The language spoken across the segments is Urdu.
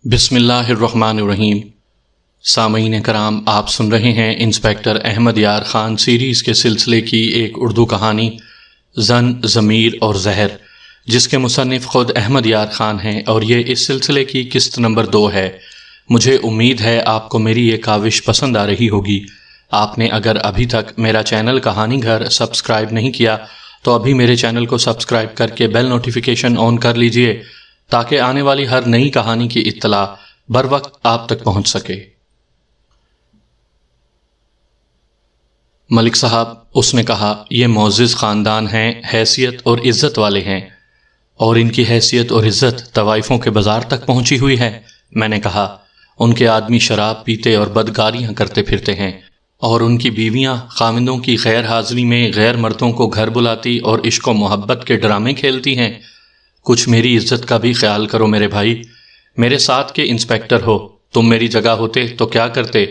بسم اللہ الرحمن الرحیم۔ سامعین کرام، آپ سن رہے ہیں انسپیکٹر احمد یار خان سیریز کے سلسلے کی ایک اردو کہانی زن، ضمیر اور زہر، جس کے مصنف خود احمد یار خان ہیں، اور یہ اس سلسلے کی قسط نمبر 2 ہے۔ مجھے امید ہے آپ کو میری یہ کاوش پسند آ رہی ہوگی۔ آپ نے اگر ابھی تک میرا چینل کہانی گھر سبسکرائب نہیں کیا تو ابھی میرے چینل کو سبسکرائب کر کے بیل نوٹیفیکیشن آن کر لیجئے تاکہ آنے والی ہر نئی کہانی کی اطلاع بر وقت آپ تک پہنچ سکے۔ ملک صاحب، اس نے کہا، یہ معزز خاندان ہیں، حیثیت اور عزت والے ہیں، اور ان کی حیثیت اور عزت طوائفوں کے بازار تک پہنچی ہوئی ہے۔ میں نے کہا، ان کے آدمی شراب پیتے اور بدکاریاں کرتے پھرتے ہیں، اور ان کی بیویاں خاوندوں کی غیر حاضری میں غیر مردوں کو گھر بلاتی اور عشق و محبت کے ڈرامے کھیلتی ہیں۔ کچھ میری عزت کا بھی خیال کرو میرے بھائی، میرے ساتھ کے انسپیکٹر ہو، تم میری جگہ ہوتے تو کیا کرتے؟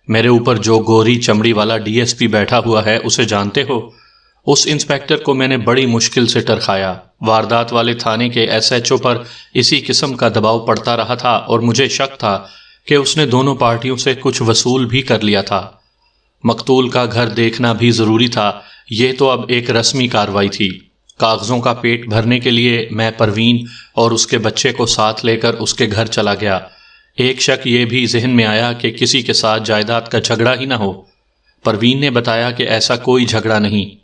میرے اوپر جو گوری چمڑی والا ڈی ایس پی بیٹھا ہوا ہے اسے جانتے ہو؟ اس انسپیکٹر کو میں نے بڑی مشکل سے ٹرکھایا۔ واردات والے تھانے کے ایس ایچ او پر اسی قسم کا دباؤ پڑتا رہا تھا، اور مجھے شک تھا کہ اس نے دونوں پارٹیوں سے کچھ وصول بھی کر لیا تھا۔ مقتول کا گھر دیکھنا بھی ضروری تھا، یہ تو اب ایک رسمی کارروائی تھی۔ کاغذوں کا پیٹ بھرنے کے لیے میں پروین اور اس کے بچے کو ساتھ لے کر اس کے گھر چلا گیا۔ ایک شک یہ بھی ذہن میں آیا کہ کسی کے ساتھ جائیداد کا جھگڑا ہی نہ ہو۔ پروین نے بتایا کہ ایسا کوئی جھگڑا نہیں۔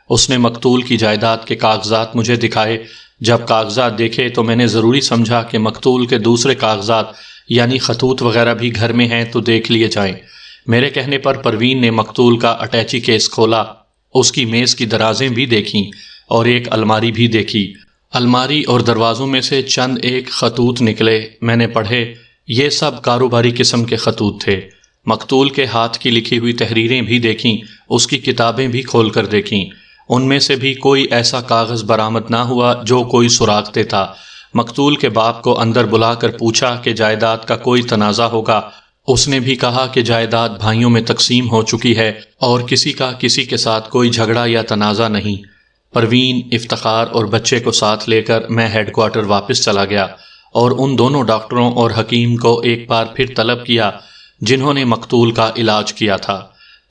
اس نے مقتول کی جائیداد کے کاغذات مجھے دکھائے۔ جب کاغذات دیکھے تو میں نے ضروری سمجھا کہ مقتول کے دوسرے کاغذات یعنی خطوط وغیرہ بھی گھر میں ہیں تو دیکھ لیے جائیں۔ میرے کہنے پر پروین نے مقتول کا اٹیچی کیس کھولا، اس کی میز کی درازیں بھی دیکھیں اور ایک الماری بھی دیکھی۔ الماری اور دروازوں میں سے چند ایک خطوط نکلے، میں نے پڑھے۔ یہ سب کاروباری قسم کے خطوط تھے۔ مقتول کے ہاتھ کی لکھی ہوئی تحریریں بھی دیکھیں، اس کی کتابیں بھی کھول کر دیکھیں۔ ان میں سے بھی کوئی ایسا کاغذ برآمد نہ ہوا جو کوئی سراغ دیتا۔ مقتول کے باپ کو اندر بلا کر پوچھا کہ جائیداد کا کوئی تنازع ہوگا۔ اس نے بھی کہا کہ جائیداد بھائیوں میں تقسیم ہو چکی ہے اور کسی کا کسی کے ساتھ کوئی جھگڑا یا تنازع نہیں۔ پروین، افتخار اور بچے کو ساتھ لے کر میں ہیڈ کوارٹر واپس چلا گیا اور ان دونوں ڈاکٹروں اور حکیم کو ایک بار پھر طلب کیا جنہوں نے مقتول کا علاج کیا تھا۔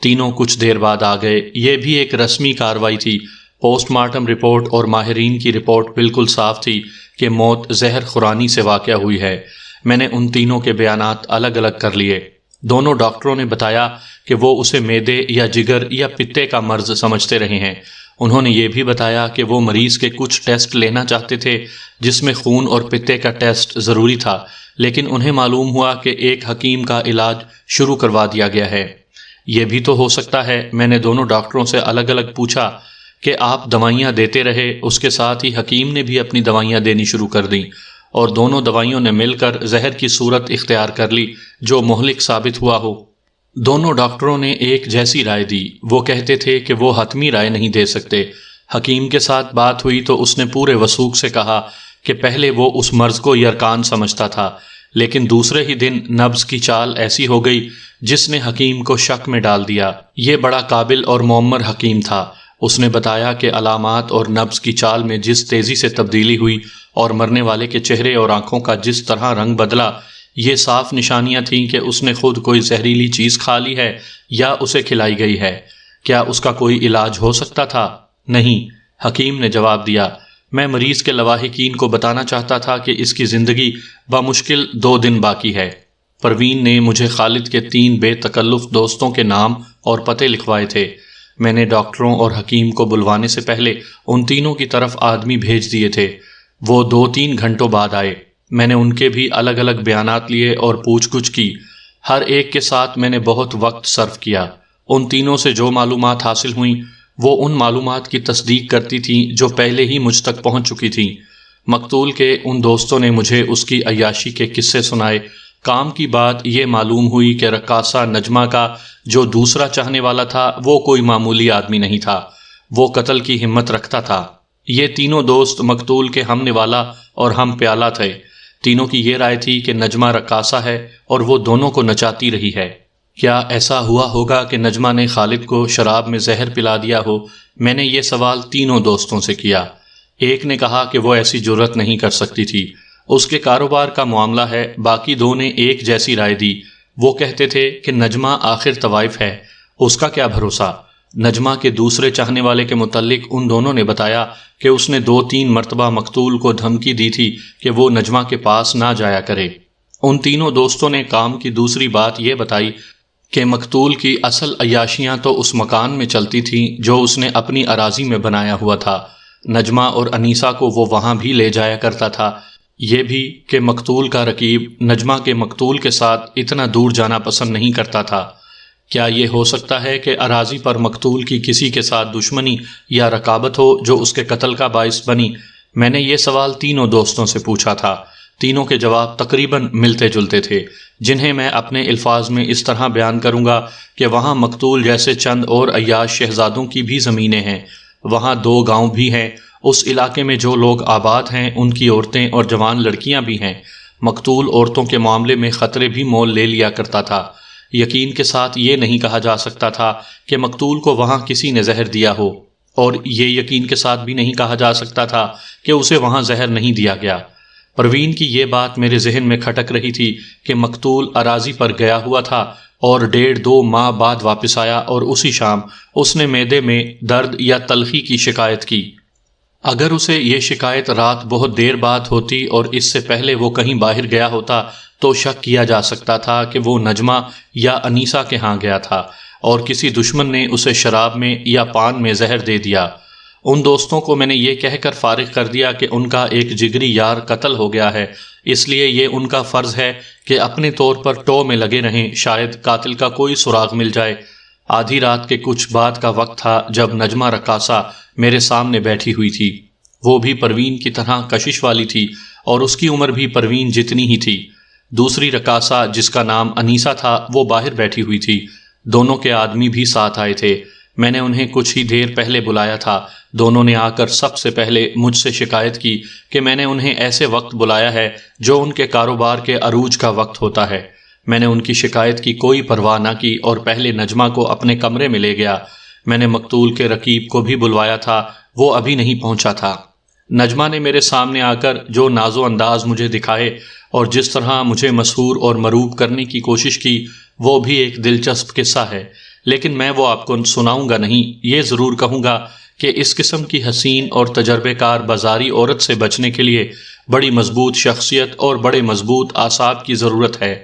تینوں کچھ دیر بعد آ گئے۔ یہ بھی ایک رسمی کارروائی تھی۔ پوسٹ مارٹم رپورٹ اور ماہرین کی رپورٹ بالکل صاف تھی کہ موت زہر خورانی سے واقع ہوئی ہے۔ میں نے ان تینوں کے بیانات الگ الگ کر لیے۔ دونوں ڈاکٹروں نے بتایا کہ وہ اسے معدے یا جگر یا پتے کا مرض سمجھتے رہے ہیں۔ انہوں نے یہ بھی بتایا کہ وہ مریض کے کچھ ٹیسٹ لینا چاہتے تھے جس میں خون اور پتے کا ٹیسٹ ضروری تھا، لیکن انہیں معلوم ہوا کہ ایک حکیم کا علاج شروع کروا دیا گیا ہے۔ یہ بھی تو ہو سکتا ہے۔ میں نے دونوں ڈاکٹروں سے الگ الگ پوچھا کہ آپ دوائیاں دیتے رہے، اس کے ساتھ ہی حکیم نے بھی اپنی دوائیاں دینی شروع کر دیں، اور دونوں دوائیوں نے مل کر زہر کی صورت اختیار کر لی جو مہلک ثابت ہوا ہو۔ دونوں ڈاکٹروں نے ایک جیسی رائے دی۔ وہ کہتے تھے کہ وہ حتمی رائے نہیں دے سکتے۔ حکیم کے ساتھ بات ہوئی تو اس نے پورے وثوق سے کہا کہ پہلے وہ اس مرض کو یرقان سمجھتا تھا، لیکن دوسرے ہی دن نبض کی چال ایسی ہو گئی جس نے حکیم کو شک میں ڈال دیا۔ یہ بڑا قابل اور معمر حکیم تھا۔ اس نے بتایا کہ علامات اور نبض کی چال میں جس تیزی سے تبدیلی ہوئی اور مرنے والے کے چہرے اور آنکھوں کا جس طرح رنگ بدلا، یہ صاف نشانیاں تھیں کہ اس نے خود کوئی زہریلی چیز کھا لی ہے یا اسے کھلائی گئی ہے۔ کیا اس کا کوئی علاج ہو سکتا تھا؟ نہیں، حکیم نے جواب دیا۔ میں مریض کے لواحقین کو بتانا چاہتا تھا کہ اس کی زندگی بمشکل 2 دن باقی ہے۔ پروین نے مجھے خالد کے 3 بے تکلف دوستوں کے نام اور پتے لکھوائے تھے۔ میں نے ڈاکٹروں اور حکیم کو بلوانے سے پہلے ان تینوں کی طرف آدمی بھیج دیے تھے۔ وہ 2-3 گھنٹوں بعد آئے۔ میں نے ان کے بھی الگ الگ بیانات لیے اور پوچھ گچھ کی۔ ہر ایک کے ساتھ میں نے بہت وقت صرف کیا۔ ان تینوں سے جو معلومات حاصل ہوئیں وہ ان معلومات کی تصدیق کرتی تھیں جو پہلے ہی مجھ تک پہنچ چکی تھیں۔ مقتول کے ان دوستوں نے مجھے اس کی عیاشی کے قصے سنائے۔ کام کی بات یہ معلوم ہوئی کہ رقاصہ نجمہ کا جو دوسرا چاہنے والا تھا وہ کوئی معمولی آدمی نہیں تھا، وہ قتل کی ہمت رکھتا تھا۔ یہ تینوں دوست مقتول کے ہم نوالا اور ہم پیالہ تھے۔ تینوں کی یہ رائے تھی کہ نجمہ رقاصہ ہے اور وہ دونوں کو نچاتی رہی ہے۔ کیا ایسا ہوا ہوگا کہ نجمہ نے خالد کو شراب میں زہر پلا دیا ہو؟ میں نے یہ سوال تینوں دوستوں سے کیا۔ ایک نے کہا کہ وہ ایسی جرت نہیں کر سکتی تھی۔ اس کے کاروبار کا معاملہ ہے۔ باقی دو نے ایک جیسی رائے دی۔ وہ کہتے تھے کہ نجمہ آخر طوائف ہے، اس کا کیا بھروسہ۔ نجمہ کے دوسرے چاہنے والے کے متعلق ان دونوں نے بتایا کہ اس نے 2-3 مرتبہ مقتول کو دھمکی دی تھی کہ وہ نجمہ کے پاس نہ جایا کرے۔ ان تینوں دوستوں نے کام کی دوسری بات یہ بتائی کہ مقتول کی اصل عیاشیاں تو اس مکان میں چلتی تھیں جو اس نے اپنی اراضی میں بنایا ہوا تھا۔ نجمہ اور انیسہ کو وہ وہاں بھی لے جایا کرتا تھا۔ یہ بھی کہ مقتول کا رقیب نجمہ کے مقتول کے ساتھ اتنا دور جانا پسند نہیں کرتا تھا۔ کیا یہ ہو سکتا ہے کہ اراضی پر مقتول کی کسی کے ساتھ دشمنی یا رقابت ہو جو اس کے قتل کا باعث بنی؟ میں نے یہ سوال تینوں دوستوں سے پوچھا تھا۔ تینوں کے جواب تقریباً ملتے جلتے تھے، جنہیں میں اپنے الفاظ میں اس طرح بیان کروں گا کہ وہاں مقتول جیسے چند اور عیاش شہزادوں کی بھی زمینیں ہیں، وہاں 2 گاؤں بھی ہیں، اس علاقے میں جو لوگ آباد ہیں ان کی عورتیں اور جوان لڑکیاں بھی ہیں۔ مقتول عورتوں کے معاملے میں خطرے بھی مول لے لیا کرتا تھا۔ یقین کے ساتھ یہ نہیں کہا جا سکتا تھا کہ مقتول کو وہاں کسی نے زہر دیا ہو، اور یہ یقین کے ساتھ بھی نہیں کہا جا سکتا تھا کہ اسے وہاں زہر نہیں دیا گیا۔ پروین کی یہ بات میرے ذہن میں کھٹک رہی تھی کہ مقتول اراضی پر گیا ہوا تھا اور 1.5-2 ماہ بعد واپس آیا، اور اسی شام اس نے معدے میں درد یا تلخی کی شکایت کی۔ اگر اسے یہ شکایت رات بہت دیر بعد ہوتی اور اس سے پہلے وہ کہیں باہر گیا ہوتا تو شک کیا جا سکتا تھا کہ وہ نجمہ یا انیسہ کے ہاں گیا تھا اور کسی دشمن نے اسے شراب میں یا پان میں زہر دے دیا۔ ان دوستوں کو میں نے یہ کہہ کر فارغ کر دیا کہ ان کا ایک جگری یار قتل ہو گیا ہے، اس لیے یہ ان کا فرض ہے کہ اپنے طور پر ٹو میں لگے رہیں، شاید قاتل کا کوئی سراغ مل جائے۔ آدھی رات کے کچھ بعد کا وقت تھا جب نجمہ رقاصہ میرے سامنے بیٹھی ہوئی تھی۔ وہ بھی پروین کی طرح کشش والی تھی اور اس کی عمر بھی پروین جتنی ہی تھی۔ دوسری رقاصہ جس کا نام انیسہ تھا وہ باہر بیٹھی ہوئی تھی۔ دونوں کے آدمی بھی ساتھ آئے تھے۔ میں نے انہیں کچھ ہی دیر پہلے بلایا تھا۔ دونوں نے آ کر سب سے پہلے مجھ سے شکایت کی کہ میں نے انہیں ایسے وقت بلایا ہے جو ان کے کاروبار کے عروج کا وقت ہوتا ہے۔ میں نے ان کی شکایت کی کوئی پرواہ نہ کی اور پہلے نجمہ کو اپنے کمرے میں لے گیا۔ میں نے مقتول کے رقیب کو بھی بلوایا تھا، وہ ابھی نہیں پہنچا تھا۔ نجمہ نے میرے سامنے آ کر جو ناز و انداز مجھے دکھائے اور جس طرح مجھے مسحور اور مروب کرنے کی کوشش کی وہ بھی ایک دلچسپ قصہ ہے، لیکن میں وہ آپ کو سناؤں گا نہیں۔ یہ ضرور کہوں گا کہ اس قسم کی حسین اور تجربے کار بازاری عورت سے بچنے کے لیے بڑی مضبوط شخصیت اور بڑے مضبوط اعصاب کی ضرورت ہے۔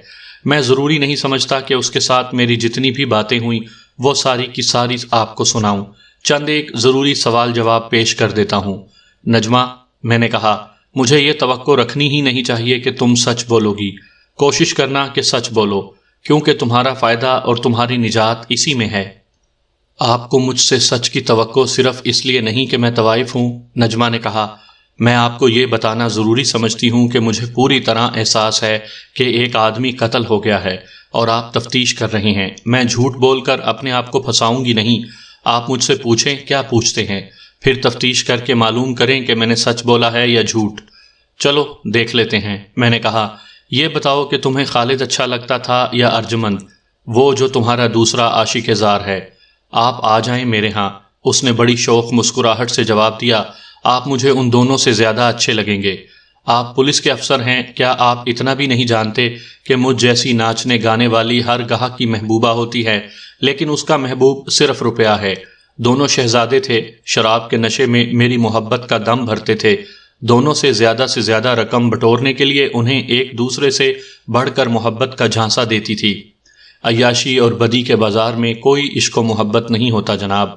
میں ضروری نہیں سمجھتا کہ اس کے ساتھ میری جتنی بھی باتیں ہوئیں وہ ساری کی ساری آپ کو سناؤں۔ چند ایک ضروری سوال جواب پیش کر دیتا ہوں۔ نجمہ، میں نے کہا، مجھے یہ توقع رکھنی ہی نہیں چاہیے کہ تم سچ بولو گی۔ کوشش کرنا کہ سچ بولو، کیونکہ تمہارا فائدہ اور تمہاری نجات اسی میں ہے۔ آپ کو مجھ سے سچ کی توقع صرف اس لیے نہیں کہ میں طوائف ہوں، نجمہ نے کہا۔ میں آپ کو یہ بتانا ضروری سمجھتی ہوں کہ مجھے پوری طرح احساس ہے کہ ایک آدمی قتل ہو گیا ہے اور آپ تفتیش کر رہے ہیں۔ میں جھوٹ بول کر اپنے آپ کو پھنساؤں گی نہیں۔ آپ مجھ سے پوچھیں کیا پوچھتے ہیں، پھر تفتیش کر کے معلوم کریں کہ میں نے سچ بولا ہے یا جھوٹ۔ چلو دیکھ لیتے ہیں، میں نے کہا۔ یہ بتاؤ کہ تمہیں خالد اچھا لگتا تھا یا ارجمند، وہ جو تمہارا دوسرا عاشق زار ہے؟ آپ آ جائیں میرے ہاں۔ اس نے بڑی شوق مسکراہٹ سے جواب دیا، آپ مجھے ان دونوں سے زیادہ اچھے لگیں گے۔ آپ پولیس کے افسر ہیں، کیا آپ اتنا بھی نہیں جانتے کہ مجھ جیسی ناچنے گانے والی ہر گاہک کی محبوبہ ہوتی ہے، لیکن اس کا محبوب صرف روپیہ ہے۔ دونوں شہزادے تھے، شراب کے نشے میں میری محبت کا دم بھرتے تھے۔ دونوں سے زیادہ رقم بٹورنے کے لیے انہیں ایک دوسرے سے بڑھ کر محبت کا جھانسا دیتی تھی۔ عیاشی اور بدی کے بازار میں کوئی عشق و محبت نہیں ہوتا جناب،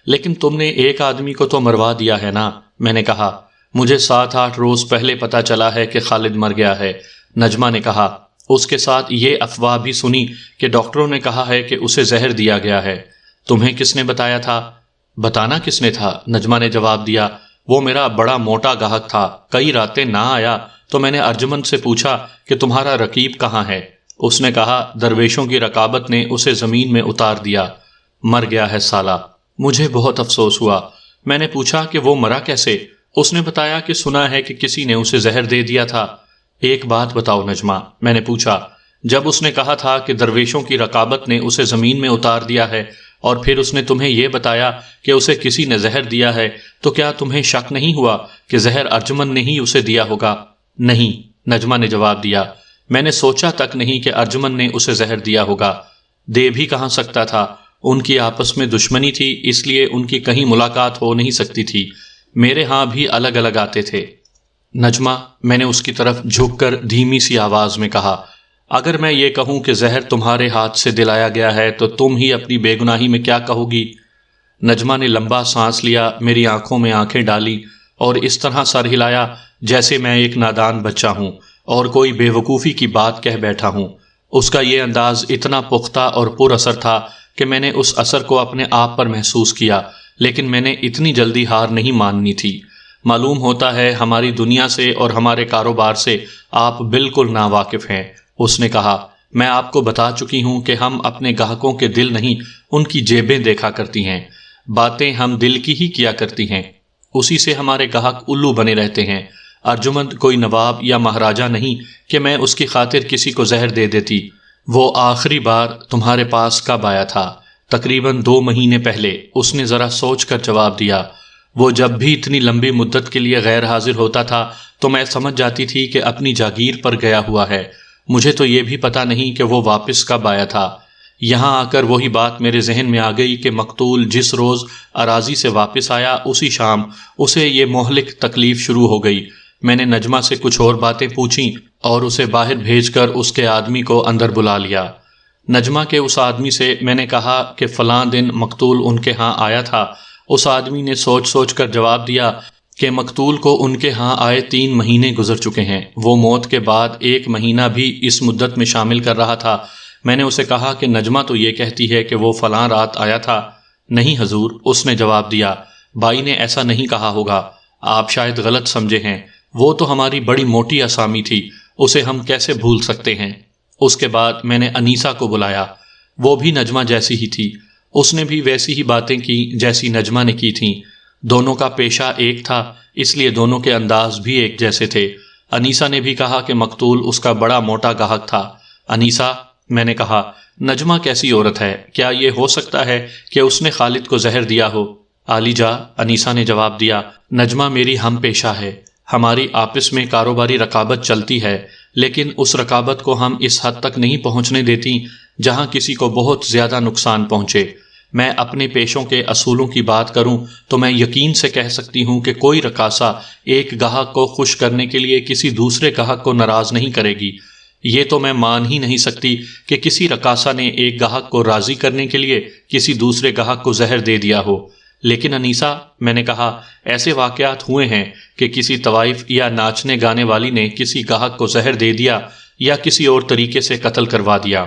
لیکن تم نے ایک آدمی کو تو مروا دیا ہے نا، میں نے کہا۔ مجھے 7-8 روز پہلے پتا چلا ہے کہ خالد مر گیا ہے، نجمہ نے کہا۔ اس کے ساتھ یہ افواہ بھی سنی کہ ڈاکٹروں نے کہا ہے کہ اسے زہر دیا گیا ہے۔ تمہیں کس نے بتایا تھا؟ بتانا کس نے تھا، نجمہ نے جواب دیا۔ وہ میرا بڑا موٹا گاہک تھا، کئی راتیں نہ آیا تو میں نے ارجمند سے پوچھا کہ تمہارا رقیب کہاں ہے؟ اس نے کہا درویشوں کی رقابت نے اسے زمین میں اتار دیا، مر گیا ہے سالہ۔ مجھے بہت افسوس ہوا۔ میں نے پوچھا کہ وہ مرا کیسے؟ اس نے بتایا کہ سنا ہے کہ کسی نے اسے زہر دے دیا تھا۔ ایک بات بتاؤ نجمہ، میں نے پوچھا۔ جب اس نے کہا تھا کہ درویشوں کی رقابت نے اسے زمین میں اتار دیا ہے اور پھر اس نے تمہیں یہ بتایا کہ اسے کسی نے زہر دیا ہے، تو کیا تمہیں شک نہیں ہوا کہ زہر ارجمند نے ہی اسے دیا ہوگا؟ نہیں، نجمہ نے جواب دیا، میں نے سوچا تک نہیں کہ ارجمن نے اسے زہر دیا ہوگا، دے بھی کہاں سکتا تھا، ان کی آپس میں دشمنی تھی، اس لیے ان کی کہیں ملاقات ہو نہیں سکتی تھی، میرے ہاں بھی الگ الگ آتے تھے۔ نجمہ، میں نے اس کی طرف جھک کر دھیمی سی آواز میں کہا، اگر میں یہ کہوں کہ زہر تمہارے ہاتھ سے دلایا گیا ہے تو تم ہی اپنی بے گناہی میں کیا کہو گی؟ نجمہ نے لمبا سانس لیا، میری آنکھوں میں آنکھیں ڈالی اور اس طرح سر ہلایا جیسے میں ایک نادان بچہ ہوں اور کوئی بے وقوفی کی بات کہہ بیٹھا ہوں۔ اس کا یہ انداز اتنا پختہ اور پر اثر تھا کہ میں نے اس اثر کو اپنے آپ پر محسوس کیا، لیکن میں نے اتنی جلدی ہار نہیں ماننی تھی۔ معلوم ہوتا ہے ہماری دنیا سے اور ہمارے کاروبار سے آپ بالکل ناواقف ہیں، اس نے کہا۔ میں آپ کو بتا چکی ہوں کہ ہم اپنے گاہکوں کے دل نہیں، ان کی جیبیں دیکھا کرتی ہیں، باتیں ہم دل کی ہی کیا کرتی ہیں، اسی سے ہمارے گاہک الو بنے رہتے ہیں۔ ارجمند کوئی نواب یا مہاراجا نہیں کہ میں اس کی خاطر کسی کو زہر دے دیتی۔ وہ آخری بار تمہارے پاس کب آیا تھا؟ تقریباً 2 مہینے پہلے، اس نے ذرا سوچ کر جواب دیا۔ وہ جب بھی اتنی لمبی مدت کے لیے غیر حاضر ہوتا تھا تو میں سمجھ جاتی تھی کہ اپنی جاگیر پر گیا ہوا ہے، مجھے تو یہ بھی پتا نہیں کہ وہ واپس کب آیا تھا۔ یہاں آ کر وہی بات میرے ذہن میں آ گئی کہ مقتول جس روز اراضی سے واپس آیا اسی شام اسے یہ مہلک تکلیف شروع ہو گئی۔ میں نے نجمہ سے کچھ اور باتیں پوچھیں اور اسے باہر بھیج کر اس کے آدمی کو اندر بلا لیا۔ نجمہ کے اس آدمی سے میں نے کہا کہ فلاں دن مقتول ان کے ہاں آیا تھا۔ اس آدمی نے سوچ سوچ کر جواب دیا کہ مقتول کو ان کے ہاں آئے 3 مہینے گزر چکے ہیں، وہ موت کے بعد 1 مہینہ بھی اس مدت میں شامل کر رہا تھا۔ میں نے اسے کہا کہ نجمہ تو یہ کہتی ہے کہ وہ فلاں رات آیا تھا۔ نہیں حضور، اس نے جواب دیا، بائی نے ایسا نہیں کہا ہوگا، آپ شاید غلط سمجھے ہیں، وہ تو ہماری بڑی موٹی اسامی تھی، اسے ہم کیسے بھول سکتے ہیں۔ اس کے بعد میں نے انیسہ کو بلایا، وہ بھی نجمہ جیسی ہی تھی، اس نے بھی ویسی ہی باتیں کی جیسی نجمہ نے کی تھیں، دونوں کا پیشہ ایک تھا، اس لیے دونوں کے انداز بھی ایک جیسے تھے۔ انیسہ نے بھی کہا کہ مقتول اس کا بڑا موٹا گاہک تھا۔ انیسہ، میں نے کہا، نجمہ کیسی عورت ہے، کیا یہ ہو سکتا ہے کہ اس نے خالد کو زہر دیا ہو؟ عالی جا، انیسہ نے جواب دیا، نجمہ میری ہم پیشہ ہے، ہماری آپس میں کاروباری رقابت چلتی ہے، لیکن اس رقابت کو ہم اس حد تک نہیں پہنچنے دیتی جہاں کسی کو بہت زیادہ نقصان پہنچے۔ میں اپنے پیشوں کے اصولوں کی بات کروں تو میں یقین سے کہہ سکتی ہوں کہ کوئی رقاصہ ایک گاہک کو خوش کرنے کے لیے کسی دوسرے گاہک کو ناراض نہیں کرے گی۔ یہ تو میں مان ہی نہیں سکتی کہ کسی رقاصہ نے ایک گاہک کو راضی کرنے کے لیے کسی دوسرے گاہک کو زہر دے دیا ہو۔ لیکن انیسہ، میں نے کہا، ایسے واقعات ہوئے ہیں کہ کسی طوائف یا ناچنے گانے والی نے کسی گاہک کو زہر دے دیا یا کسی اور طریقے سے قتل کروا دیا۔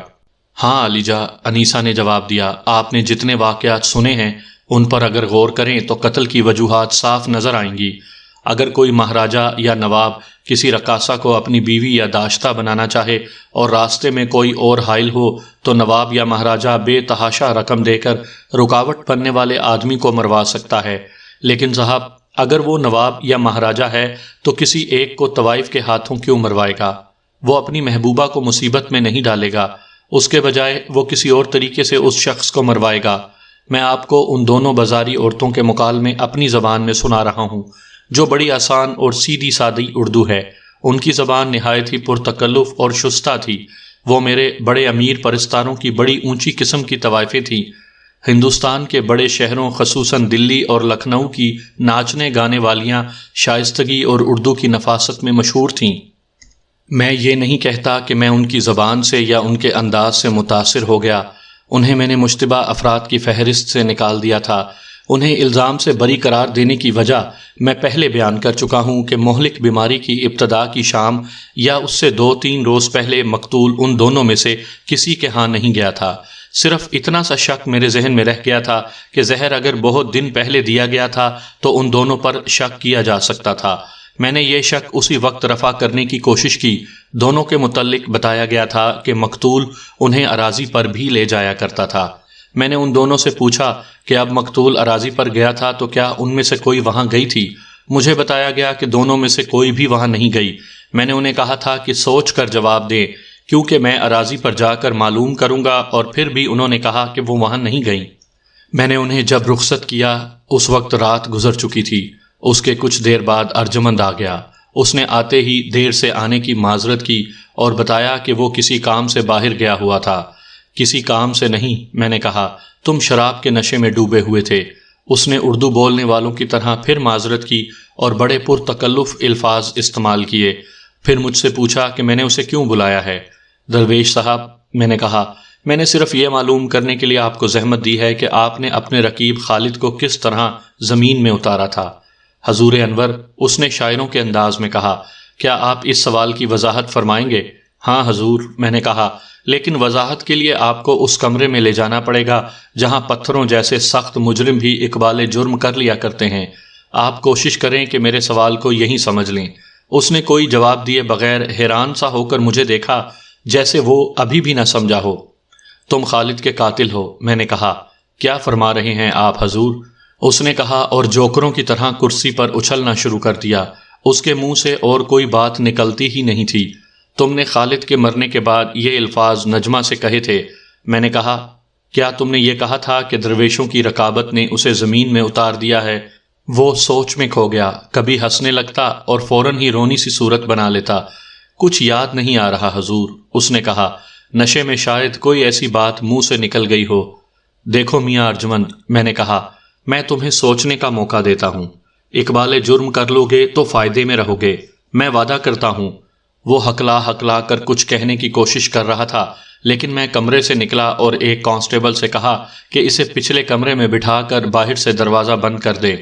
ہاں علی جا، انیسہ نے جواب دیا، آپ نے جتنے واقعات سنے ہیں ان پر اگر غور کریں تو قتل کی وجوہات صاف نظر آئیں گی۔ اگر کوئی مہاراجا یا نواب کسی رقاصہ کو اپنی بیوی یا داشتہ بنانا چاہے اور راستے میں کوئی اور حائل ہو تو نواب یا مہاراجا بے تحاشا رقم دے کر رکاوٹ بننے والے آدمی کو مروا سکتا ہے، لیکن صاحب اگر وہ نواب یا مہاراجا ہے تو کسی ایک کو طوائف کے ہاتھوں کیوں مروائے گا؟ وہ اپنی محبوبہ کو مصیبت میں نہیں ڈالے گا، اس کے بجائے وہ کسی اور طریقے سے اس شخص کو مروائے گا۔ میں آپ کو ان دونوں بازاری عورتوں کے مکالمے اپنی زبان میں سنا رہا ہوں، جو بڑی آسان اور سیدھی سادی اردو ہے۔ ان کی زبان نہایت ہی پرتکلف اور شستہ تھی۔ وہ میرے بڑے امیر پرستاروں کی بڑی اونچی قسم کی طوائفیں تھیں۔ ہندوستان کے بڑے شہروں خصوصاً دلی اور لکھنؤ کی ناچنے گانے والیاں شائستگی اور اردو کی نفاست میں مشہور تھیں۔ میں یہ نہیں کہتا کہ میں ان کی زبان سے یا ان کے انداز سے متاثر ہو گیا، انہیں میں نے مشتبہ افراد کی فہرست سے نکال دیا تھا۔ انہیں الزام سے بری قرار دینے کی وجہ میں پہلے بیان کر چکا ہوں کہ مہلک بیماری کی ابتدا کی شام یا اس سے 2-3 روز پہلے مقتول ان دونوں میں سے کسی کے ہاں نہیں گیا تھا۔ صرف اتنا سا شک میرے ذہن میں رہ گیا تھا کہ زہر اگر بہت دن پہلے دیا گیا تھا تو ان دونوں پر شک کیا جا سکتا تھا۔ میں نے یہ شک اسی وقت رفع کرنے کی کوشش کی۔ دونوں کے متعلق بتایا گیا تھا کہ مقتول انہیں اراضی پر بھی لے جایا کرتا تھا۔ میں نے ان دونوں سے پوچھا کہ اب مقتول اراضی پر گیا تھا تو کیا ان میں سے کوئی وہاں گئی تھی؟ مجھے بتایا گیا کہ دونوں میں سے کوئی بھی وہاں نہیں گئی۔ میں نے انہیں کہا تھا کہ سوچ کر جواب دیں، کیونکہ میں اراضی پر جا کر معلوم کروں گا، اور پھر بھی انہوں نے کہا کہ وہ وہاں نہیں گئیں۔ میں نے انہیں جب رخصت کیا اس وقت رات گزر چکی تھی۔ اس کے کچھ دیر بعد ارجمند آ گیا۔ اس نے آتے ہی دیر سے آنے کی معذرت کی اور بتایا کہ وہ کسی کام سے باہر گیا ہوا تھا۔ کسی کام سے نہیں، میں نے کہا، تم شراب کے نشے میں ڈوبے ہوئے تھے۔ اس نے اردو بولنے والوں کی طرح پھر معذرت کی اور بڑے پرتکلف الفاظ استعمال کیے۔ پھر مجھ سے پوچھا کہ میں نے اسے کیوں بلایا ہے۔ درویش صاحب، میں نے کہا، میں نے صرف یہ معلوم کرنے کے لیے آپ کو زحمت دی ہے کہ آپ نے اپنے رقیب خالد کو کس طرح زمین میں اتارا تھا۔ حضور انور، اس نے شاعروں کے انداز میں کہا، کیا آپ اس سوال کی وضاحت فرمائیں گے؟ ہاں حضور، میں نے کہا، لیکن وضاحت کے لیے آپ کو اس کمرے میں لے جانا پڑے گا جہاں پتھروں جیسے سخت مجرم بھی اقبال جرم کر لیا کرتے ہیں۔ آپ کوشش کریں کہ میرے سوال کو یہیں سمجھ لیں۔ اس نے کوئی جواب دیے بغیر حیران سا ہو کر مجھے دیکھا، جیسے وہ ابھی بھی نہ سمجھا ہو۔ تم خالد کے قاتل ہو، میں نے کہا۔ کیا فرما رہے ہیں آپ حضور؟ اس نے کہا اور جوکروں کی طرح کرسی پر اچھلنا شروع کر دیا۔ اس کے منہ سے اور کوئی بات نکلتی ہی نہیں تھی۔ تم نے خالد کے مرنے کے بعد یہ الفاظ نجمہ سے کہے تھے۔ میں نے کہا، کیا تم نے یہ کہا تھا کہ درویشوں کی رقابت نے اسے زمین میں اتار دیا ہے؟ وہ سوچ میں کھو گیا، کبھی ہنسنے لگتا اور فوراً ہی رونی سی صورت بنا لیتا۔ کچھ یاد نہیں آ رہا حضور، اس نے کہا۔ نشے میں شاید کوئی ایسی بات منہ سے نکل گئی ہو۔ دیکھو میاں ارجمند، میں نے کہا، میں تمہیں سوچنے کا موقع دیتا ہوں۔ اقبال جرم کر لو گے تو فائدے میں رہو گے، میں وعدہ کرتا ہوں۔ وہ ہکلا کر کچھ کہنے کی کوشش کر رہا تھا، لیکن میں کمرے سے نکلا اور ایک کانسٹیبل سے کہا کہ اسے پچھلے کمرے میں بٹھا کر باہر سے دروازہ بند کر دے۔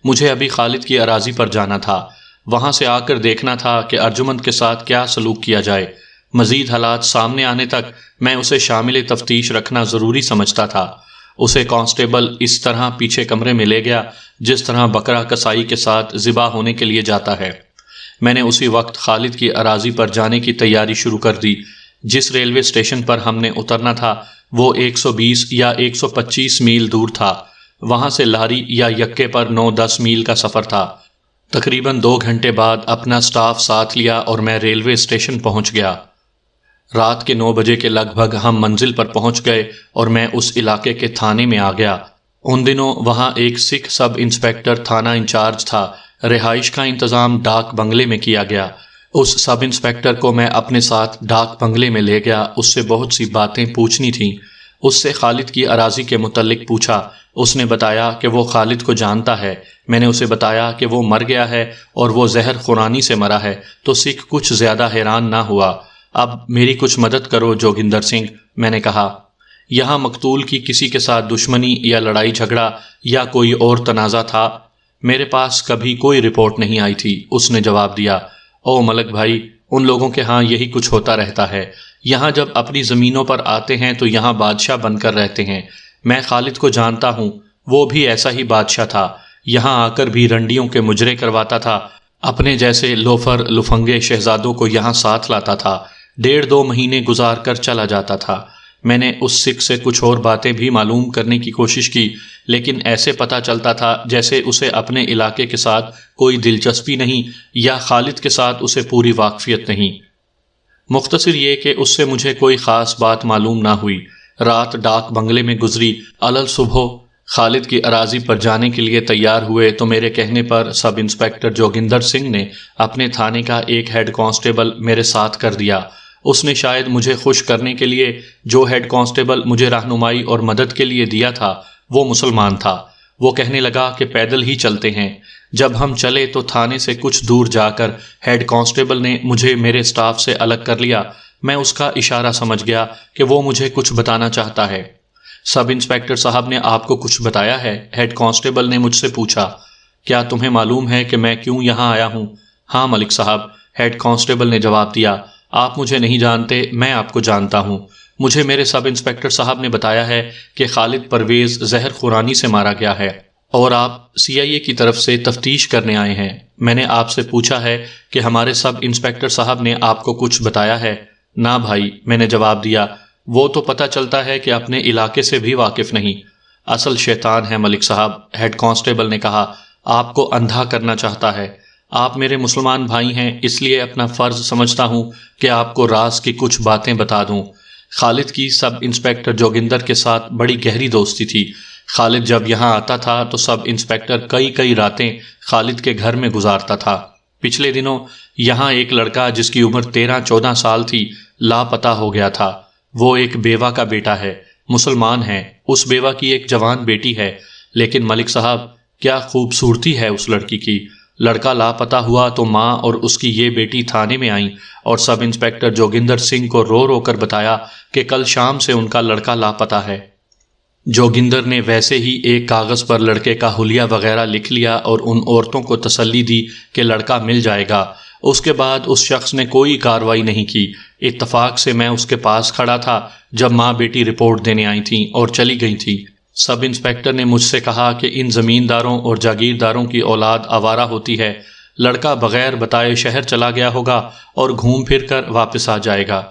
مجھے ابھی خالد کی اراضی پر جانا تھا، وہاں سے آ کر دیکھنا تھا کہ ارجمند کے ساتھ کیا سلوک کیا جائے۔ مزید حالات سامنے آنے تک میں اسے شامل تفتیش رکھنا ضروری سمجھتا تھا۔ اسے کانسٹیبل اس طرح پیچھے کمرے میں لے گیا جس طرح بکرا کسائی کے ساتھ ذبح ہونے کے لیے جاتا ہے۔ میں نے اسی وقت خالد کی اراضی پر جانے کی تیاری شروع کر دی۔ جس ریلوے اسٹیشن پر ہم نے اترنا تھا وہ 120 یا 125 میل دور تھا۔ وہاں سے لاری یا یکے پر 9-10 میل کا سفر تھا۔ تقریباً 2 گھنٹے بعد اپنا سٹاف ساتھ لیا اور میں ریلوے اسٹیشن پہنچ گیا۔ رات کے 9 بجے کے لگ بھگ ہم منزل پر پہنچ گئے اور میں اس علاقے کے تھانے میں آ گیا۔ ان دنوں وہاں ایک سکھ سب انسپیکٹر تھانہ انچارج تھا۔ رہائش کا انتظام ڈاک بنگلے میں کیا گیا۔ اس سب انسپیکٹر کو میں اپنے ساتھ ڈاک بنگلے میں لے گیا۔ اس سے بہت سی باتیں پوچھنی تھیں۔ اس سے خالد کی اراضی کے متعلق پوچھا۔ اس نے بتایا کہ وہ خالد کو جانتا ہے۔ میں نے اسے بتایا کہ وہ مر گیا ہے اور وہ زہر خورانی سے مرا ہے، تو سکھ کچھ زیادہ حیران نہ ہوا۔ اب میری کچھ مدد کرو جوگندر سنگھ، میں نے کہا۔ یہاں مقتول کی کسی کے ساتھ دشمنی یا لڑائی جھگڑا یا کوئی اور تنازع تھا؟ میرے پاس کبھی کوئی رپورٹ نہیں آئی تھی، اس نے جواب دیا۔ او ملک بھائی، ان لوگوں کے ہاں یہی کچھ ہوتا رہتا ہے۔ یہاں جب اپنی زمینوں پر آتے ہیں تو یہاں بادشاہ بن کر رہتے ہیں۔ میں خالد کو جانتا ہوں، وہ بھی ایسا ہی بادشاہ تھا۔ یہاں آ کر بھی رنڈیوں کے مجرے کرواتا تھا، اپنے جیسے لوفر لفنگے شہزادوں کو یہاں ساتھ لاتا تھا، 1.5-2 مہینے گزار کر چلا جاتا تھا۔ میں نے اس سکھ سے کچھ اور باتیں بھی معلوم کرنے کی کوشش کی، لیکن ایسے پتہ چلتا تھا جیسے اسے اپنے علاقے کے ساتھ کوئی دلچسپی نہیں یا خالد کے ساتھ اسے پوری واقفیت نہیں۔ مختصر یہ کہ اس سے مجھے کوئی خاص بات معلوم نہ ہوئی۔ رات ڈاک بنگلے میں گزری۔ علل صبح خالد کی اراضی پر جانے کے لیے تیار ہوئے تو میرے کہنے پر سب انسپیکٹر جوگندر سنگھ نے اپنے تھانے کا ایک ہیڈ کانسٹیبل میرے ساتھ کر دیا۔ اس نے شاید مجھے خوش کرنے کے لیے جو ہیڈ کانسٹیبل مجھے رہنمائی اور مدد کے لیے دیا تھا وہ مسلمان تھا۔ وہ کہنے لگا کہ پیدل ہی چلتے ہیں۔ جب ہم چلے تو تھانے سے کچھ دور جا کر ہیڈ کانسٹیبل نے مجھے میرے سٹاف سے الگ کر لیا۔ میں اس کا اشارہ سمجھ گیا کہ وہ مجھے کچھ بتانا چاہتا ہے۔ سب انسپیکٹر صاحب نے آپ کو کچھ بتایا ہے؟ ہیڈ کانسٹیبل نے مجھ سے پوچھا۔ کیا تمہیں معلوم ہے کہ میں کیوں یہاں آیا ہوں؟ ہاں ملک صاحب، ہیڈ کانسٹیبل نے جواب دیا۔ آپ مجھے نہیں جانتے، میں آپ کو جانتا ہوں۔ مجھے میرے سب انسپیکٹر صاحب نے بتایا ہے کہ خالد پرویز زہر خورانی سے مارا گیا ہے اور آپ CIA کی طرف سے تفتیش کرنے آئے ہیں۔ میں نے آپ سے پوچھا ہے کہ ہمارے سب انسپیکٹر صاحب نے آپ کو کچھ بتایا ہے؟ نہ بھائی، میں نے جواب دیا، وہ تو پتہ چلتا ہے کہ اپنے علاقے سے بھی واقف نہیں۔ اصل شیطان ہے ملک صاحب، ہیڈ کانسٹیبل نے کہا، آپ کو اندھا کرنا چاہتا ہے۔ آپ میرے مسلمان بھائی ہیں، اس لیے اپنا فرض سمجھتا ہوں کہ آپ کو راز کی کچھ باتیں بتا دوں۔ خالد کی سب انسپیکٹر جوگندر کے ساتھ بڑی گہری دوستی تھی۔ خالد جب یہاں آتا تھا تو سب انسپیکٹر کئی راتیں خالد کے گھر میں گزارتا تھا۔ پچھلے دنوں یہاں ایک لڑکا جس کی عمر 13-14 سال تھی لاپتہ ہو گیا تھا۔ وہ ایک بیوہ کا بیٹا ہے، مسلمان ہے، اس بیوہ کی ایک جوان بیٹی ہے، لیکن ملک صاحب کیا خوبصورتی ہے اس لڑکی کی۔ لڑکا لاپتہ ہوا تو ماں اور اس کی یہ بیٹی تھانے میں آئیں اور سب انسپیکٹر جوگندر سنگھ کو رو رو کر بتایا کہ کل شام سے ان کا لڑکا لاپتہ ہے۔ جوگندر نے ویسے ہی ایک کاغذ پر لڑکے کا حلیہ وغیرہ لکھ لیا اور ان عورتوں کو تسلی دی کہ لڑکا مل جائے گا۔ اس کے بعد اس شخص نے کوئی کارروائی نہیں کی۔ اتفاق سے میں اس کے پاس کھڑا تھا جب ماں بیٹی رپورٹ دینے آئی تھیں اور چلی گئی تھیں۔ سب انسپیکٹر نے مجھ سے کہا کہ ان زمینداروں اور جاگیرداروں کی اولاد آوارہ ہوتی ہے، لڑکا بغیر بتائے شہر چلا گیا ہوگا اور گھوم پھر کر واپس آ جائے گا۔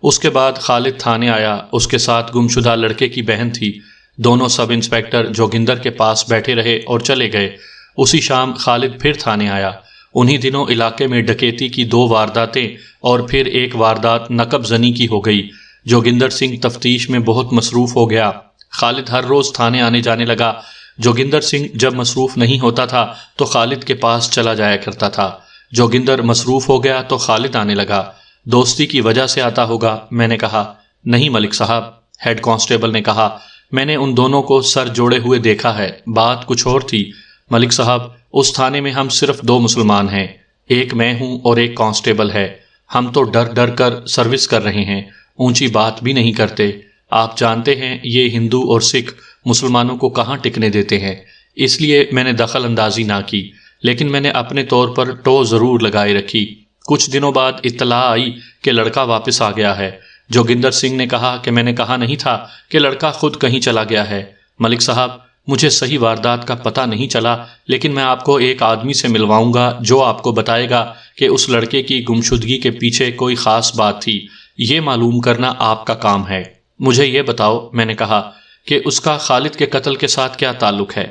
اس کے بعد خالد تھانے آیا، اس کے ساتھ گمشدہ لڑکے کی بہن تھی۔ دونوں سب انسپیکٹر جوگندر کے پاس بیٹھے رہے اور چلے گئے۔ اسی شام خالد پھر تھانے آیا۔ انہی دنوں علاقے میں ڈکیتی کی 2 وارداتیں اور پھر ایک واردات نقب زنی کی ہو گئی۔ جوگندر سنگھ تفتیش میں بہت مصروف ہو گیا۔ خالد ہر روز تھانے آنے جانے لگا۔ جوگندر سنگھ جب مصروف نہیں ہوتا تھا تو خالد کے پاس چلا جایا کرتا تھا۔ جوگندر مصروف ہو گیا تو خالد آنے لگا۔ دوستی کی وجہ سے آتا ہوگا، میں نے کہا۔ نہیں ملک صاحب، ہیڈ کانسٹیبل نے کہا، میں نے ان دونوں کو سر جوڑے ہوئے دیکھا ہے، بات کچھ اور تھی۔ ملک صاحب، اس تھانے میں ہم صرف 2 مسلمان ہیں، ایک میں ہوں اور ایک کانسٹیبل ہے۔ ہم تو ڈر ڈر کر سروس کر رہے ہیں، اونچی بات بھی نہیں کرتے۔ آپ جانتے ہیں یہ ہندو اور سکھ مسلمانوں کو کہاں ٹکنے دیتے ہیں، اس لیے میں نے دخل اندازی نہ کی، لیکن میں نے اپنے طور پر ٹو ضرور لگائے رکھی۔ کچھ دنوں بعد اطلاع آئی کہ لڑکا واپس آ گیا ہے۔ جوگندر سنگھ نے کہا کہ میں نے کہا نہیں تھا کہ لڑکا خود کہیں چلا گیا ہے۔ ملک صاحب، مجھے صحیح واردات کا پتہ نہیں چلا، لیکن میں آپ کو ایک آدمی سے ملواؤں گا جو آپ کو بتائے گا کہ اس لڑکے کی گمشدگی کے پیچھے کوئی خاص بات تھی۔ یہ معلوم کرنا آپ کا کام ہے۔ مجھے یہ بتاؤ، میں نے کہا، کہ اس کا خالد کے قتل کے ساتھ کیا تعلق ہے؟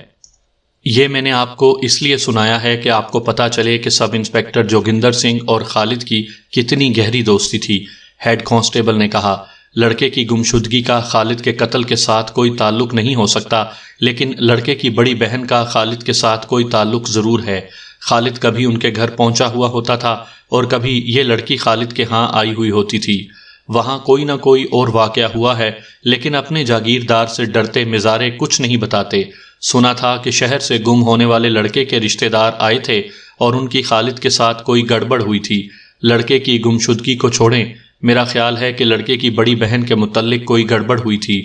یہ میں نے آپ کو اس لیے سنایا ہے کہ آپ کو پتہ چلے کہ سب انسپیکٹر جوگندر سنگھ اور خالد کی کتنی گہری دوستی تھی۔ ہیڈ کانسٹیبل نے کہا، لڑکے کی گمشدگی کا خالد کے قتل کے ساتھ کوئی تعلق نہیں ہو سکتا، لیکن لڑکے کی بڑی بہن کا خالد کے ساتھ کوئی تعلق ضرور ہے۔ خالد کبھی ان کے گھر پہنچا ہوا ہوتا تھا اور کبھی یہ لڑکی خالد کے ہاں آئی ہوئی ہوتی تھی۔ وہاں کوئی نہ کوئی اور واقعہ ہوا ہے، لیکن اپنے جاگیردار سے ڈرتے مزارے کچھ نہیں بتاتے۔ سنا تھا کہ شہر سے گم ہونے والے لڑکے کے رشتہ دار آئے تھے اور ان کی خالد کے ساتھ کوئی گڑبڑ ہوئی تھی۔ لڑکے کی گمشدگی کو چھوڑیں، میرا خیال ہے کہ لڑکے کی بڑی بہن کے متعلق کوئی گڑبڑ ہوئی تھی۔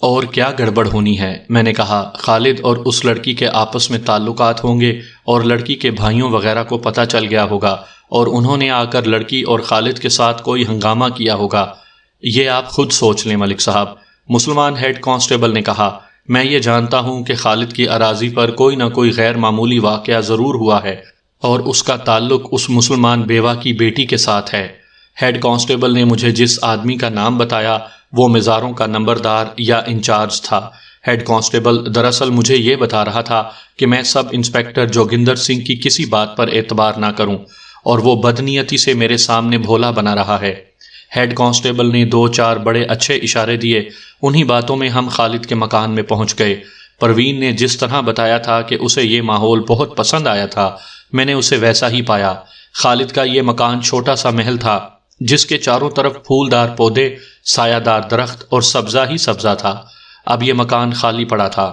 اور کیا گڑبڑ ہونی ہے؟ میں نے کہا، خالد اور اس لڑکی کے آپس میں تعلقات ہوں گے اور لڑکی کے بھائیوں وغیرہ کو پتہ چل گیا ہوگا اور انہوں نے آ کر لڑکی اور خالد کے ساتھ کوئی ہنگامہ کیا ہوگا۔ یہ آپ خود سوچ لیں ملک صاحب۔ مسلمان ہیڈ کانسٹیبل نے کہا، میں یہ جانتا ہوں کہ خالد کی اراضی پر کوئی نہ کوئی غیر معمولی واقعہ ضرور ہوا ہے اور اس کا تعلق اس مسلمان بیوہ کی بیٹی کے ساتھ ہے۔ ہیڈ کانسٹیبل نے مجھے جس آدمی کا نام بتایا وہ مزاروں کا نمبردار یا انچارج تھا۔ ہیڈ کانسٹیبل دراصل مجھے یہ بتا رہا تھا کہ میں سب انسپیکٹر جوگندر سنگھ کی کسی بات پر اعتبار نہ کروں، اور وہ بدنیتی سے میرے سامنے بھولا بنا رہا ہے۔ ہیڈ کانسٹیبل نے 2-4 بڑے اچھے اشارے دیے۔ انہی باتوں میں ہم خالد کے مکان میں پہنچ گئے۔ پروین نے جس طرح بتایا تھا کہ اسے یہ ماحول بہت پسند آیا تھا، میں نے اسے ویسا ہی پایا۔ خالد کا یہ مکان چھوٹا سا محل تھا جس کے چاروں طرف پھولدار پودے، سایہ دار درخت اور سبزہ ہی سبزہ تھا۔ اب یہ مکان خالی پڑا تھا۔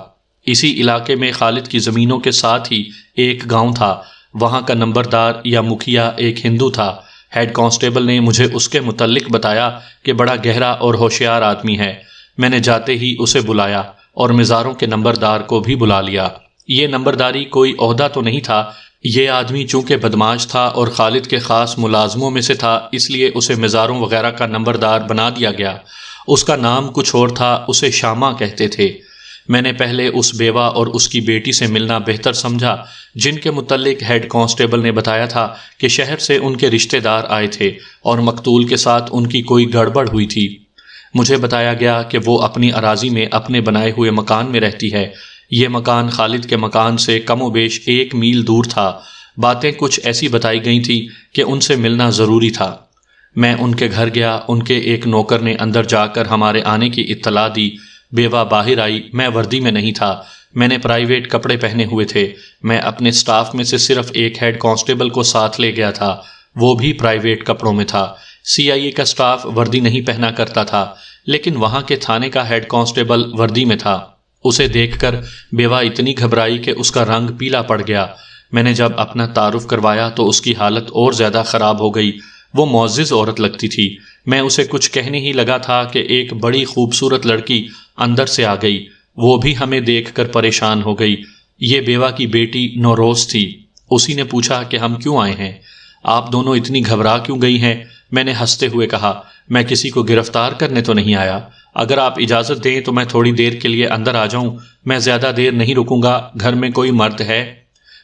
اسی علاقے میں خالد کی زمینوں کے ساتھ ہی ایک گاؤں تھا، وہاں کا نمبردار یا مکھیا ایک ہندو تھا۔ ہیڈ کانسٹیبل نے مجھے اس کے متعلق بتایا کہ بڑا گہرا اور ہوشیار آدمی ہے۔ میں نے جاتے ہی اسے بلایا اور مزاروں کے نمبردار کو بھی بلا لیا۔ یہ نمبرداری کوئی عہدہ تو نہیں تھا، یہ آدمی چونکہ بدماش تھا اور خالد کے خاص ملازموں میں سے تھا، اس لیے اسے مزاروں وغیرہ کا نمبردار بنا دیا گیا۔ اس کا نام کچھ اور تھا، اسے شامہ کہتے تھے۔ میں نے پہلے اس بیوہ اور اس کی بیٹی سے ملنا بہتر سمجھا جن کے متعلق ہیڈ کانسٹیبل نے بتایا تھا کہ شہر سے ان کے رشتہ دار آئے تھے اور مقتول کے ساتھ ان کی کوئی گڑبڑ ہوئی تھی۔ مجھے بتایا گیا کہ وہ اپنی اراضی میں اپنے بنائے ہوئے مکان میں رہتی ہے۔ یہ مکان خالد کے مکان سے کم و بیش 1 میل دور تھا۔ باتیں کچھ ایسی بتائی گئی تھیں کہ ان سے ملنا ضروری تھا۔ میں ان کے گھر گیا، ان کے ایک نوکر نے اندر جا کر ہمارے آنے کی اطلاع دی۔ بیوہ باہر آئی۔ میں وردی میں نہیں تھا، میں نے پرائیویٹ کپڑے پہنے ہوئے تھے۔ میں اپنے سٹاف میں سے صرف ایک ہیڈ کانسٹیبل کو ساتھ لے گیا تھا، وہ بھی پرائیویٹ کپڑوں میں تھا۔ CIA کا سٹاف وردی نہیں پہنا کرتا تھا، لیکن وہاں کے تھانے کا ہیڈ کانسٹیبل وردی میں تھا۔ اسے دیکھ کر بیوہ اتنی گھبرائی کہ اس کا رنگ پیلا پڑ گیا۔ میں نے جب اپنا تعارف کروایا تو اس کی حالت اور زیادہ خراب ہو گئی۔ وہ معزز عورت لگتی تھی۔ میں اسے کچھ کہنے ہی لگا تھا کہ ایک بڑی خوبصورت لڑکی اندر سے آ گئی۔ وہ بھی ہمیں دیکھ کر پریشان ہو گئی۔ یہ بیوہ کی بیٹی نوروز تھی۔ اسی نے پوچھا کہ ہم کیوں آئے ہیں؟ آپ دونوں اتنی گھبرا کیوں گئی ہیں؟ میں نے ہنستے ہوئے کہا، میں کسی کو گرفتار کرنے تو نہیں آیا۔ اگر آپ اجازت دیں تو میں تھوڑی دیر کے لیے اندر آ جاؤں۔ میں زیادہ دیر نہیں رکوں گا۔ گھر میں کوئی مرد ہے؟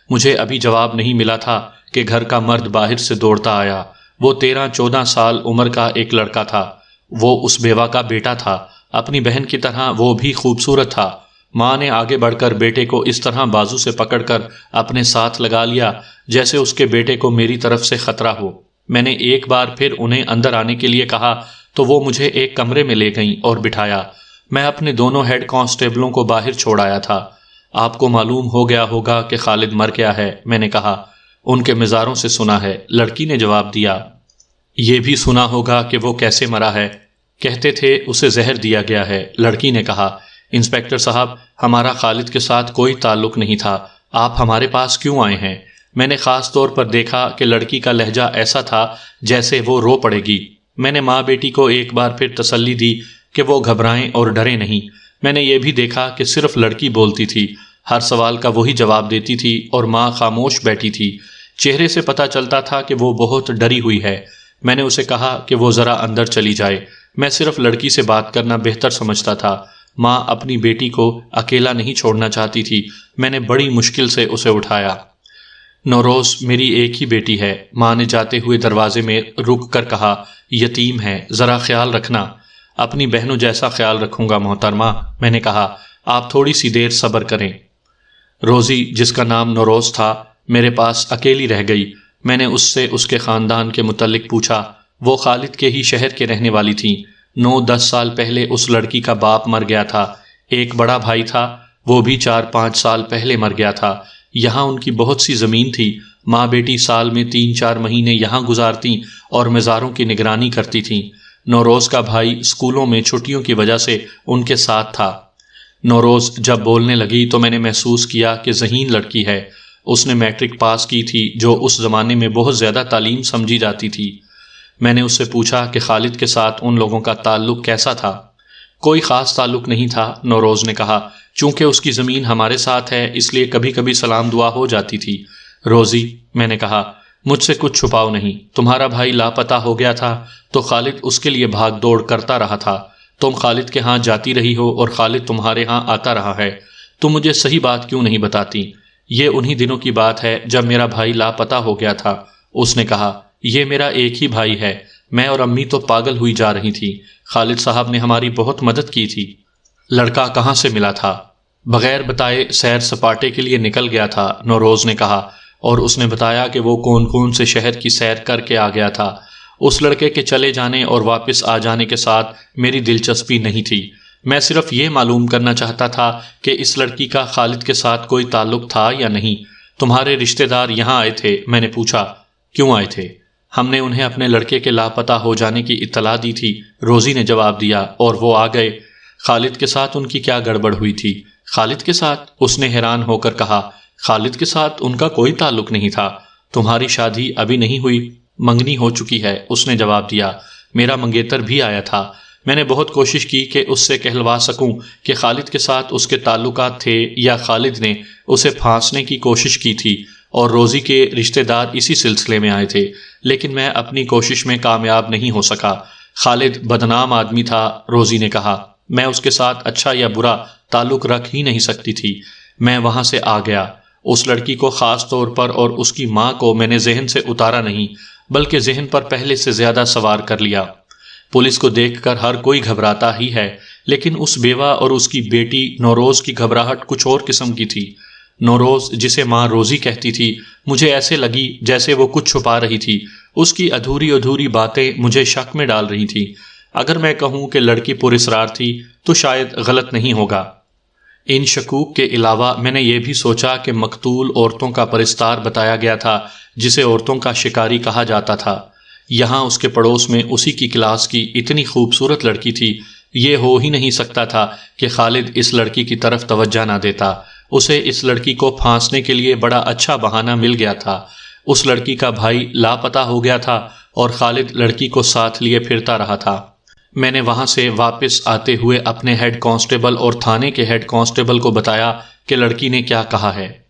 مجھے ابھی جواب نہیں ملا تھا کہ گھر کا مرد باہر سے دوڑتا آیا۔ وہ 13-14 سال عمر کا ایک لڑکا تھا۔ وہ اس بیوہ کا بیٹا تھا۔ اپنی بہن کی طرح وہ بھی خوبصورت تھا۔ ماں نے آگے بڑھ کر بیٹے کو اس طرح بازو سے پکڑ کر اپنے ساتھ لگا لیا جیسے اس کے بیٹے کو میری طرف سے خطرہ ہو۔ میں نے ایک بار پھر انہیں اندر آنے کے لیے کہا تو وہ مجھے ایک کمرے میں لے گئیں اور بٹھایا۔ میں اپنے دونوں ہیڈ کانسٹیبلوں کو باہر چھوڑ آیا تھا۔ آپ کو معلوم ہو گیا ہوگا کہ خالد مر گیا ہے، میں نے کہا۔ ان کے مزاروں سے سنا ہے، لڑکی نے جواب دیا۔ یہ بھی سنا ہوگا کہ وہ کیسے مرا ہے؟ کہتے تھے اسے زہر دیا گیا ہے، لڑکی نے کہا۔ انسپکٹر صاحب، ہمارا خالد کے ساتھ کوئی تعلق نہیں تھا، آپ ہمارے پاس کیوں آئے ہیں؟ میں نے خاص طور پر دیکھا کہ لڑکی کا لہجہ ایسا تھا جیسے وہ رو پڑے گی۔ میں نے ماں بیٹی کو ایک بار پھر تسلی دی کہ وہ گھبرائیں اور ڈرے نہیں۔ میں نے یہ بھی دیکھا کہ صرف لڑکی بولتی تھی، ہر سوال کا وہی جواب دیتی تھی اور ماں خاموش بیٹھی تھی۔ چہرے سے پتہ چلتا تھا کہ وہ بہت ڈری ہوئی ہے۔ میں نے اسے کہا کہ وہ ذرا اندر چلی جائے، میں صرف لڑکی سے بات کرنا بہتر سمجھتا تھا۔ ماں اپنی بیٹی کو اکیلا نہیں چھوڑنا چاہتی تھی۔ میں نے بڑی مشکل سے اسے اٹھایا۔ نوروز میری ایک ہی بیٹی ہے، ماں نے جاتے ہوئے دروازے میں رک کر کہا، یتیم ہے، ذرا خیال رکھنا۔ اپنی بہنوں جیسا خیال رکھوں گا محترمہ، میں نے کہا۔ آپ تھوڑی سی دیر صبر کریں۔ روزی، جس کا نام نوروز تھا، میرے پاس اکیلی رہ گئی۔ میں نے اس سے اس کے خاندان کے متعلق پوچھا۔ وہ خالد کے ہی شہر کے رہنے والی تھی۔ 9-10 سال پہلے اس لڑکی کا باپ مر گیا تھا۔ ایک بڑا بھائی تھا، وہ بھی 4-5 سال پہلے مر گیا تھا۔ یہاں ان کی بہت سی زمین تھی۔ ماں بیٹی سال میں 3-4 مہینے یہاں گزارتیں اور مزاروں کی نگرانی کرتی تھیں۔ نوروز کا بھائی اسکولوں میں چھٹیوں کی وجہ سے ان کے ساتھ تھا۔ نوروز جب بولنے لگی تو میں نے محسوس کیا کہ ذہین لڑکی ہے۔ اس نے میٹرک پاس کی تھی، جو اس زمانے میں بہت زیادہ تعلیم سمجھی جاتی تھی۔ میں نے اس سے پوچھا کہ خالد کے ساتھ ان لوگوں کا تعلق کیسا تھا؟ کوئی خاص تعلق نہیں تھا، نوروز نے کہا۔ چونکہ اس کی زمین ہمارے ساتھ ہے اس لیے کبھی کبھی سلام دعا ہو جاتی تھی۔ روزی، میں نے کہا، مجھ سے کچھ چھپاؤ نہیں۔ تمہارا بھائی لاپتہ ہو گیا تھا تو خالد اس کے لیے بھاگ دوڑ کرتا رہا تھا۔ تم خالد کے ہاں جاتی رہی ہو اور خالد تمہارے ہاں آتا رہا ہے۔ تم مجھے صحیح بات کیوں نہیں بتاتی؟ یہ انہی دنوں کی بات ہے جب میرا بھائی لاپتہ ہو گیا تھا۔ اس نے کہا، یہ میرا ایک ہی بھائی ہے۔ میں اور امی تو پاگل ہوئی جا رہی تھی۔ خالد صاحب نے ہماری بہت مدد کی تھی۔ لڑکا کہاں سے ملا تھا؟ بغیر بتائے سیر سپاٹے کے لیے نکل گیا تھا، نوروز نے کہا، اور اس نے بتایا کہ وہ کون کون سے شہر کی سیر کر کے آ گیا تھا۔ اس لڑکے کے چلے جانے اور واپس آ جانے کے ساتھ میری دلچسپی نہیں تھی۔ میں صرف یہ معلوم کرنا چاہتا تھا کہ اس لڑکی کا خالد کے ساتھ کوئی تعلق تھا یا نہیں۔ تمہارے رشتہ دار یہاں آئے تھے؟ میں نے پوچھا۔ کیوں آئے تھے؟ ہم نے انہیں اپنے لڑکے کے لاپتہ ہو جانے کی اطلاع دی تھی، روزی نے جواب دیا، اور وہ آ گئے۔ خالد کے ساتھ ان کی کیا گڑبڑ ہوئی تھی؟ خالد کے ساتھ؟ اس نے حیران ہو کر کہا، خالد کے ساتھ ان کا کوئی تعلق نہیں تھا۔ تمہاری شادی ابھی نہیں ہوئی؟ منگنی ہو چکی ہے، اس نے جواب دیا۔ میرا منگیتر بھی آیا تھا۔ میں نے بہت کوشش کی کہ اس سے کہلوا سکوں کہ خالد کے ساتھ اس کے تعلقات تھے یا خالد نے اسے پھانسنے کی کوشش کی تھی اور روزی کے رشتہ دار اسی سلسلے میں آئے تھے، لیکن میں اپنی کوشش میں کامیاب نہیں ہو سکا۔ خالد بدنام آدمی تھا، روزی نے کہا۔ میں اس کے ساتھ اچھا یا برا تعلق رکھ ہی نہیں سکتی تھی۔ میں وہاں سے آ گیا۔ اس لڑکی کو خاص طور پر اور اس کی ماں کو میں نے ذہن سے اتارا نہیں، بلکہ ذہن پر پہلے سے زیادہ سوار کر لیا۔ پولیس کو دیکھ کر ہر کوئی گھبراتا ہی ہے، لیکن اس بیوہ اور اس کی بیٹی نوروز کی گھبراہٹ کچھ اور قسم کی تھی۔ نوروز، جسے ماں روزی کہتی تھی، مجھے ایسے لگی جیسے وہ کچھ چھپا رہی تھی۔ اس کی ادھوری باتیں مجھے شک میں ڈال رہی تھی۔ اگر میں کہوں کہ لڑکی پراسرار تھی تو شاید غلط نہیں ہوگا۔ ان شکوک کے علاوہ میں نے یہ بھی سوچا کہ مقتول عورتوں کا پرستار بتایا گیا تھا جسے عورتوں کا شکاری کہا جاتا تھا۔ یہاں اس کے پڑوس میں اسی کی کلاس کی اتنی خوبصورت لڑکی تھی، یہ ہو ہی نہیں سکتا تھا کہ خالد اس لڑکی کی طرف توجہ نہ دیتا۔ اسے اس لڑکی کو پھانسنے کے لیے بڑا اچھا بہانہ مل گیا تھا۔ اس لڑکی کا بھائی لاپتہ ہو گیا تھا اور خالد لڑکی کو ساتھ لیے پھرتا رہا تھا۔ میں نے وہاں سے واپس آتے ہوئے اپنے ہیڈ کانسٹیبل اور تھانے کے ہیڈ کانسٹیبل کو بتایا کہ لڑکی نے کیا کہا ہے۔